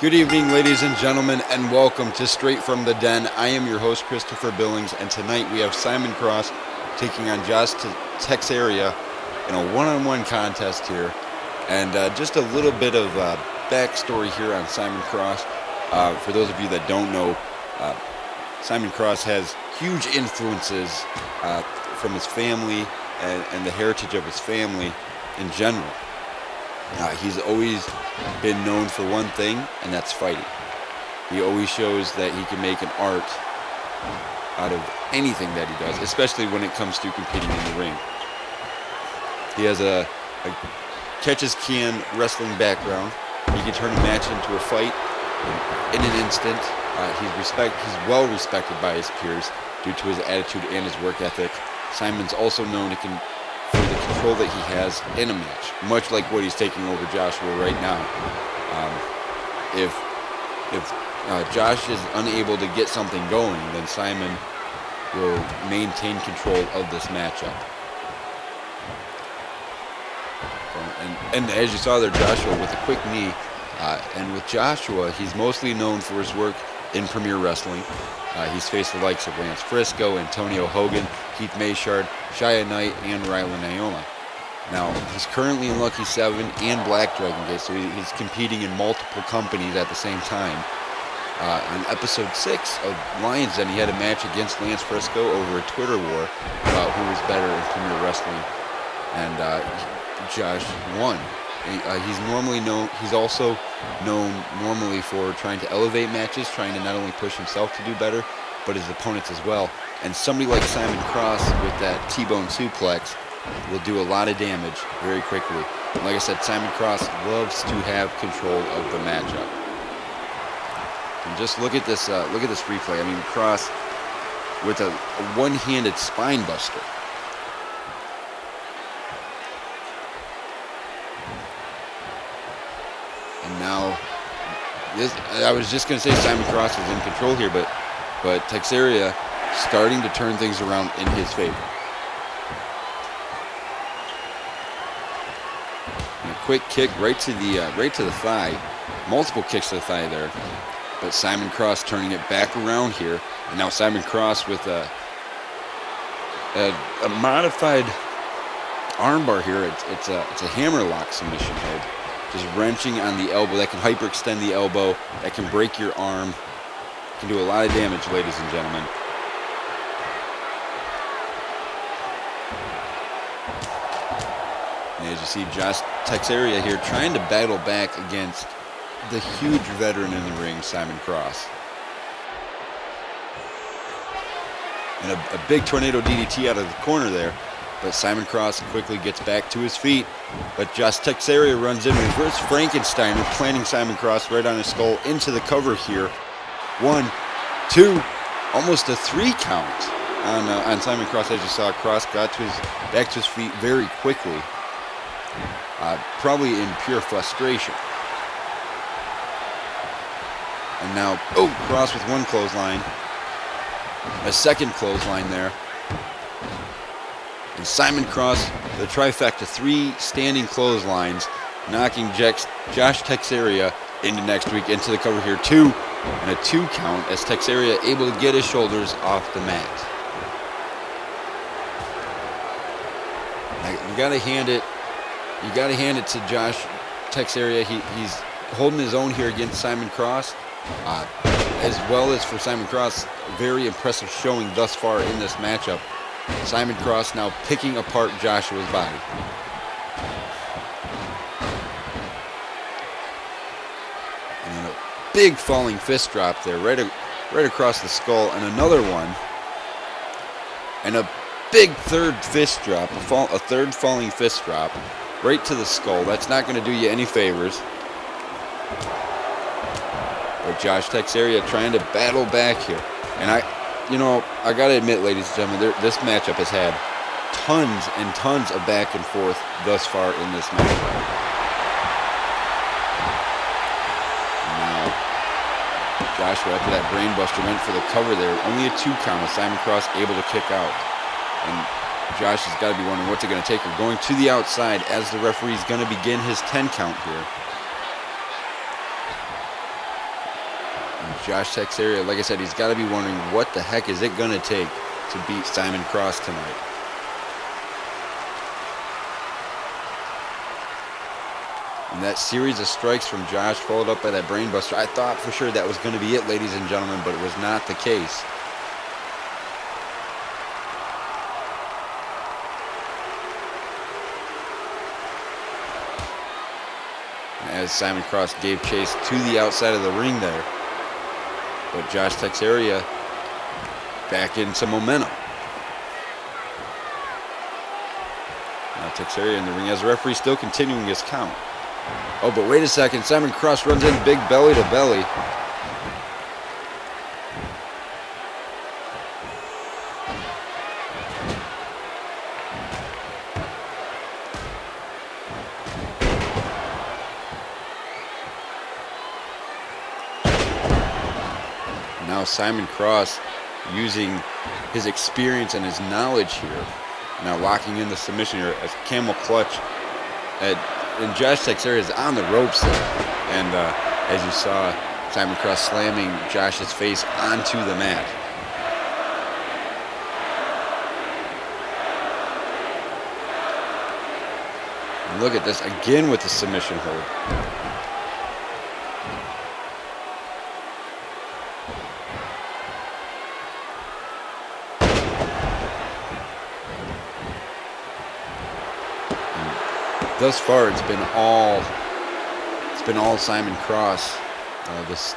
Good evening, ladies and gentlemen, and welcome to Straight from the Den. I am your host, Christopher Billings, and tonight we have Simon Cross taking on Josh Teixeira in a one-on-one contest here. And just a little bit of backstory here on Simon Cross. For those of you that don't know, Simon Cross has huge influences from his family and the heritage of his family in general. He's always been known for one thing, and that's fighting. He always shows that he can make an art out of anything that he does, especially when it comes to competing in the ring. He has a catch-as-can wrestling background. He can turn a match into a fight in an instant. He's well respected by his peers due to his attitude and his work ethic. Simon's also known for the control that he has in a match, much like what he's taking over Joshua right now. If Josh is unable to get something going, then Simon will maintain control of this matchup. And as you saw there, Joshua with a quick knee. And with Joshua, he's mostly known for his work in Premier Wrestling. He's faced the likes of Lance Briscoe, Antonio Hogan, Keith Mayshard, Shia Knight, and Riley Naoma. Now, he's currently in Lucky 7 and Black Dragon Gate, so he's competing in multiple companies at the same time. On episode 6 of Lions Den, he had a match against Lance Briscoe over a Twitter war about who was better in Premier Wrestling, and Josh won. He's also known normally for trying to elevate matches, trying to not only push himself to do better, but his opponents as well. And somebody like Simon Cross with that T-bone suplex will do a lot of damage very quickly. And like I said, Simon Cross loves to have control of the matchup. And just look at this replay. I mean, Cross with a one-handed spine buster. And now, I was just going to say Simon Cross is in control here, but Teixeira starting to turn things around in his favor. And a quick kick right to the thigh, multiple kicks to the thigh there. But Simon Cross turning it back around here, and now Simon Cross with a modified armbar here. It's a hammerlock submission hold. Just wrenching on the elbow. That can hyperextend the elbow. That can break your arm. Can do a lot of damage, ladies and gentlemen. And as you see, Josh Teixeira here trying to battle back against the huge veteran in the ring, Simon Cross. And a big tornado DDT out of the corner there. But Simon Cross quickly gets back to his feet. But Josh Teixeira runs in, reverse Frankenstein, planting Simon Cross right on his skull into the cover here. 1, 2, almost a 3 count on Simon Cross. As you saw, Cross got back to his feet very quickly, probably in pure frustration. And now, Cross with one clothesline, a second clothesline there. And Simon Cross, the trifecta, 3 standing clotheslines, knocking Josh Teixeira into next week, into the cover here. 2, and a 2 count as Teixeira able to get his shoulders off the mat. You gotta hand it to Josh Teixeira. He's holding his own here against Simon Cross, as well as for Simon Cross, very impressive showing thus far in this matchup. Simon Cross now picking apart Joshua's body. And then a big falling fist drop there, right across the skull, and another one. And a big third fist drop, a third falling fist drop, right to the skull. That's not going to do you any favors. But Josh Teixeira trying to battle back here. And I got to admit, ladies and gentlemen, this matchup has had tons and tons of back and forth thus far in this matchup. And now, Joshua, after that brainbuster, went for the cover there. Only a 2 count with Simon Cross able to kick out. And Josh has got to be wondering what's it going to take. We're going to the outside as the referee is going to begin his 10 count here. Josh Teixeira, like I said, he's got to be wondering what the heck is it going to take to beat Simon Cross tonight. And that series of strikes from Josh followed up by that brainbuster. I thought for sure that was going to be it, ladies and gentlemen, but it was not the case. As Simon Cross gave chase to the outside of the ring there. But Josh Teixeira back in some momentum. Now Teixeira in the ring as the referee still continuing his count. Oh, but wait a second. Simon Cross runs in big belly to belly. Now Simon Cross using his experience and his knowledge here. Now locking in the submission here as camel clutch. And Josh Teixeira is on the ropes there. And as you saw, Simon Cross slamming Josh's face onto the mat. And look at this again with the submission hold. Thus far, it's been all Simon Cross. This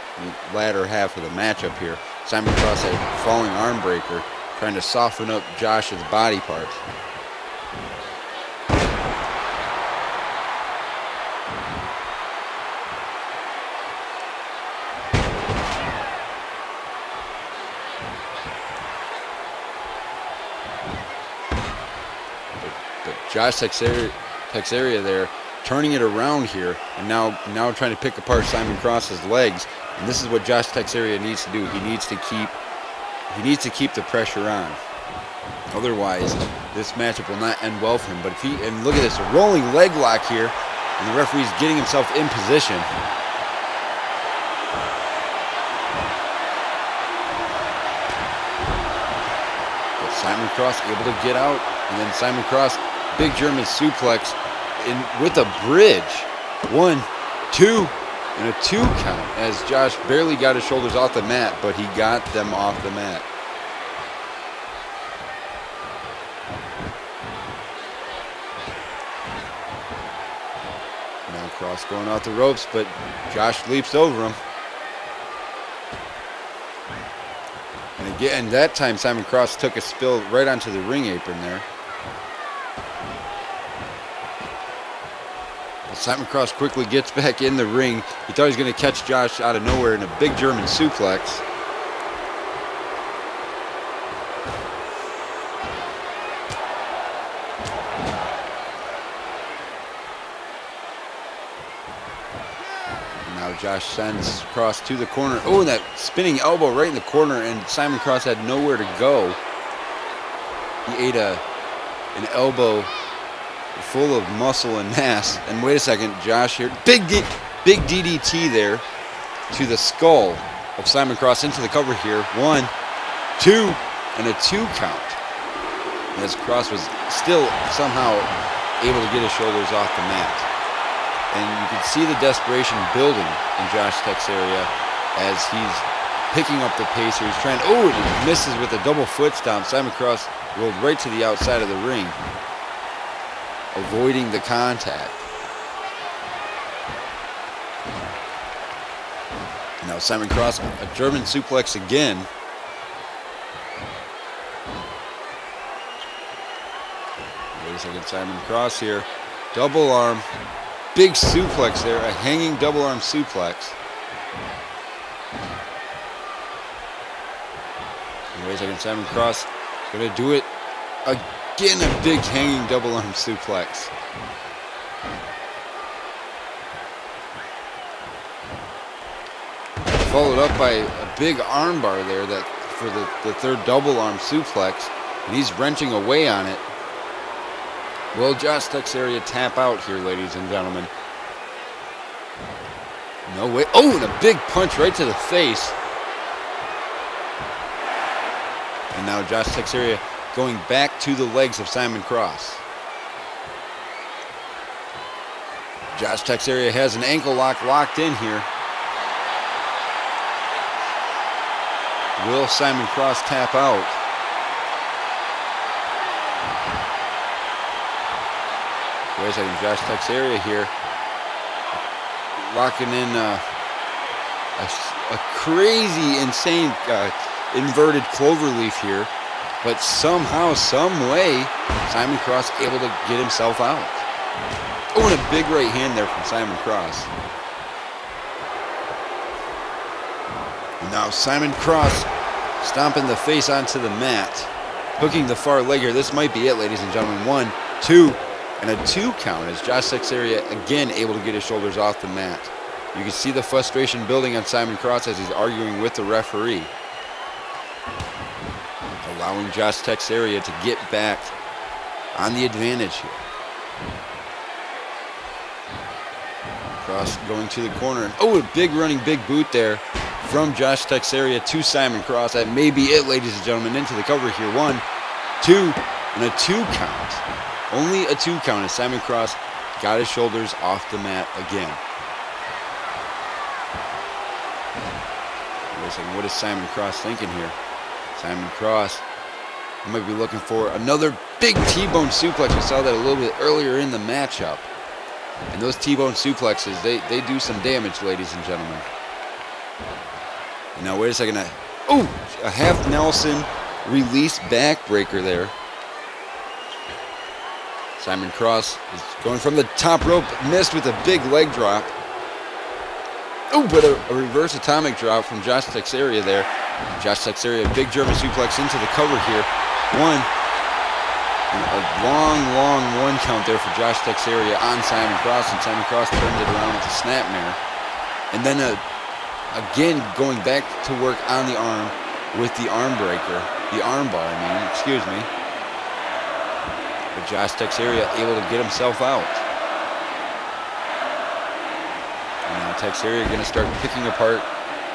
latter half of the matchup here, Simon Cross a falling arm breaker, trying to soften up Josh's body parts. But Josh Teixeira there, turning it around here, and now trying to pick apart Simon Cross's legs. And this is what Josh Teixeira needs to do. He needs to keep the pressure on. Otherwise, this matchup will not end well for him. But and look at this, a rolling leg lock here, and the referee's getting himself in position. But Simon Cross able to get out, and then Simon Cross, big German suplex with a bridge. 1, 2, and a 2 count as Josh barely got his shoulders off the mat, but he got them off the mat. Now Cross going off the ropes, but Josh leaps over him. And again, that time Simon Cross took a spill right onto the ring apron there. Simon Cross quickly gets back in the ring. He thought he was going to catch Josh out of nowhere in a big German suplex. Now Josh sends Cross to the corner. Oh, and that spinning elbow right in the corner, and Simon Cross had nowhere to go. He ate an elbow full of muscle and mass. And wait a second, Josh here, big DDT there to the skull of Simon Cross into the cover here. 1, 2, and a 2 count. As Cross was still somehow able to get his shoulders off the mat. And you can see the desperation building in Josh Teixeira as he's picking up the pace here. He's trying, and he misses with a double foot stomp. Simon Cross rolled right to the outside of the ring, avoiding the contact. Now Simon Cross, a German suplex again. Wait a second, Simon Cross here. Double arm, big suplex there, a hanging double arm suplex. And wait a second, Simon Cross gonna do it again, a big hanging double arm suplex. Followed up by a big armbar there that for the third double arm suplex, and he's wrenching away on it. Will Josh Teixeira tap out here, ladies and gentlemen? No way. Oh, and a big punch right to the face. And now Josh Teixeira going back to the legs of Simon Cross. Josh Teixeira has an ankle lock locked in here. Will Simon Cross tap out? Wait a second, Josh Teixeira here locking in a crazy, insane inverted cloverleaf here, but somehow, some way, Simon Cross able to get himself out. Oh, and a big right hand there from Simon Cross. Now Simon Cross stomping the face onto the mat, hooking the far leg here. This might be it, ladies and gentlemen. 1, 2, and a 2 count as Josh Teixeira again able to get his shoulders off the mat. You can see the frustration building on Simon Cross as he's arguing with the referee, allowing Josh Teixeira to get back on the advantage here. Cross going to the corner, and oh, a big running big boot there from Josh Teixeira to Simon Cross. That may be it, ladies and gentlemen, into the cover here. 1, 2, and a 2 count. Only a 2 count as Simon Cross got his shoulders off the mat again. Wait a second, what is Simon Cross thinking here? Simon Cross might be looking for another big T-bone suplex. We saw that a little bit earlier in the matchup. And those T-bone suplexes, they do some damage, ladies and gentlemen. Now, wait a second. Oh, a half Nelson release backbreaker there. Simon Cross is going from the top rope, missed with a big leg drop. Oh, but a reverse atomic drop from Josh Teixeira there. Josh Teixeira, a big German suplex into the cover here. 1. A long 1 count there for Josh Teixeira on Simon Cross, and Simon Cross turns it around with a snapmare. And then again going back to work on the arm with the arm breaker, the arm bar, excuse me. But Josh Teixeira able to get himself out. And now Teixeira going to start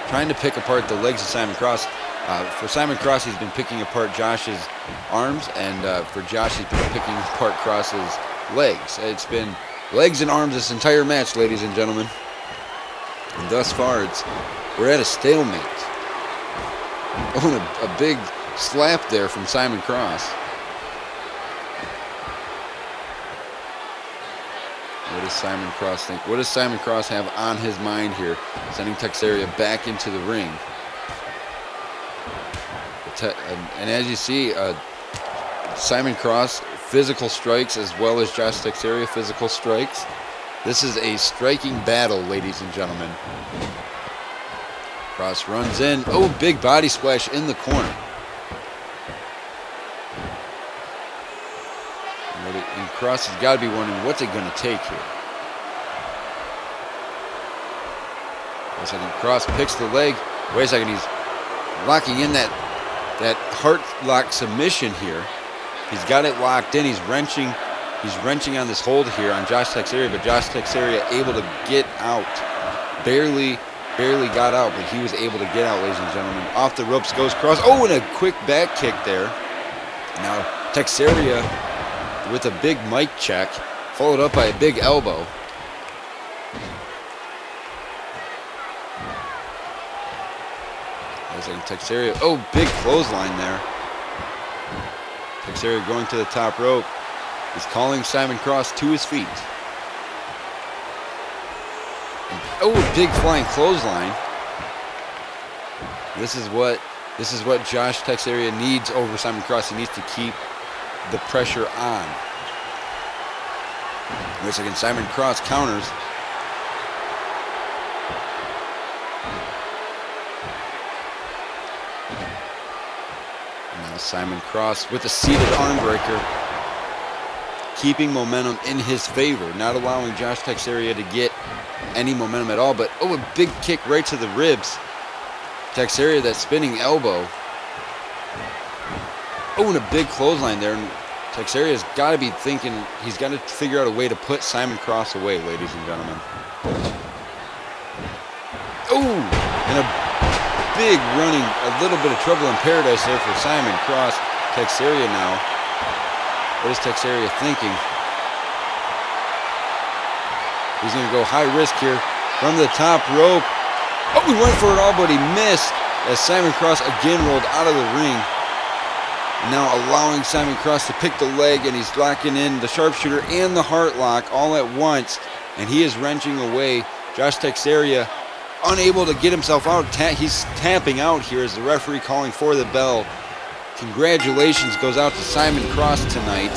trying to pick apart the legs of Simon Cross. For Simon Cross, he's been picking apart Josh's arms, and for Josh, he's been picking apart Cross's legs. It's been legs and arms this entire match, ladies and gentlemen. And thus far, we're at a stalemate. Oh, and a big slap there from Simon Cross. What does Simon Cross think? What does Simon Cross have on his mind here, sending Teixeira back into the ring? And as you see, Simon Cross physical strikes as well as Josh Teixeira physical strikes. This is a striking battle, ladies and gentlemen. Cross runs in. Oh, big body splash in the corner. And Cross has got to be wondering, what's it going to take here? Wait a second, Cross picks the leg. Wait a second, he's locking in that heart lock submission here. He's got it locked in. He's wrenching on this hold here on Josh Teixeira, but Josh Teixeira able to get out. Barely got out, but he was able to get out, ladies and gentlemen. Off the ropes goes Cross. Oh, and a quick back kick there. Now Teixeira with a big mic check, followed up by a big elbow. Teixeira, oh, big clothesline there. Teixeira going to the top rope. He's calling Simon Cross to his feet. And, oh, a big flying clothesline. This is what Josh Teixeira needs over Simon Cross. He needs to keep the pressure on. Wait a second, Simon Cross counters. Now Simon Cross with a seated arm breaker, keeping momentum in his favor, not allowing Josh Teixeira to get any momentum at all. But oh, a big kick right to the ribs. Teixeira, that spinning elbow. Oh, and a big clothesline there. And Teixeira's got to be thinking, he's got to figure out a way to put Simon Cross away, ladies and gentlemen. Oh, and a big running, a little bit of trouble in paradise there for Simon Cross. Teixeira now. What is Teixeira thinking? He's going to go high risk here from the top rope. Oh, he went for it all, but he missed as Simon Cross again rolled out of the ring. Now allowing Simon Cross to pick the leg, and he's locking in the sharpshooter and the heart lock all at once, and he is wrenching away. Josh Teixeira unable to get himself out. He's tapping out here as the referee calling for the bell. Congratulations goes out to Simon Cross tonight,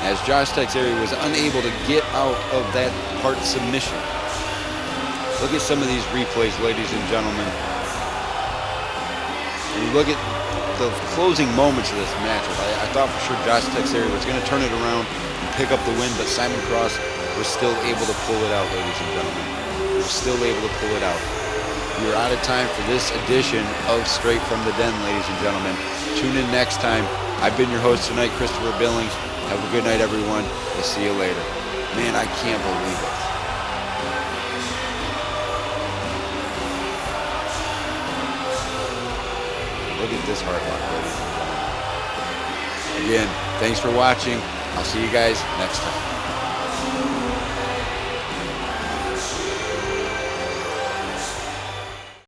as Josh Teixeira was unable to get out of that part submission. Look at some of these replays, ladies and gentlemen. And look at the closing moments of this match. I thought for sure Josh Teixeira was going to turn it around and pick up the win, but Simon Cross was still able to pull it out, ladies and gentlemen. He was still able to pull it out. We are out of time for this edition of Straight from the Den, ladies and gentlemen. Tune in next time. I've been your host tonight, Christopher Billings. Have a good night, everyone. We'll see you later. Man, I can't believe it. Look at this heart lock, ladies and gentlemen. Again, thanks for watching. I'll see you guys next time.